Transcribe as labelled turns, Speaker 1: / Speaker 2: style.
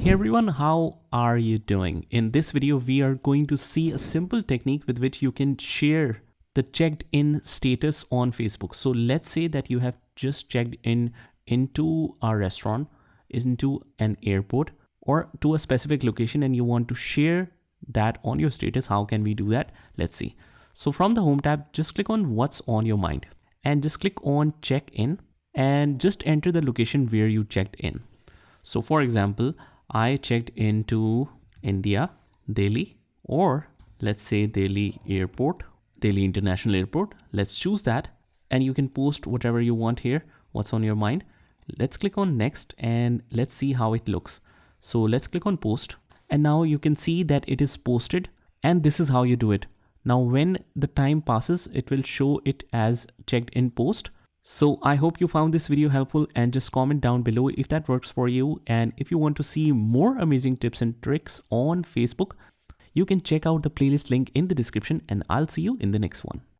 Speaker 1: Hey everyone, how are you doing? In this video, we are going to see a simple technique with which you can share the checked in status on Facebook. So let's say that you have just checked in into a restaurant, into an airport, or to a specific location, and you want to share that on your status. How can we do that? Let's see. So from the home tab, just click on what's on your mind and just click on check in and just enter the location where you checked in. So for example, I checked into India, Delhi, or let's say Delhi Airport, Delhi International Airport. Let's choose that and you can post whatever you want here, what's on your mind. Let's click on next and let's see how it looks. So let's click on post and now you can see that it is posted, and this is how you do it. Now when the time passes, it will show it as checked in post. So I hope you found this video helpful, and just comment down below if that works for you. And if you want to see more amazing tips and tricks on Facebook, you can check out the playlist link in the description, and I'll see you in the next one.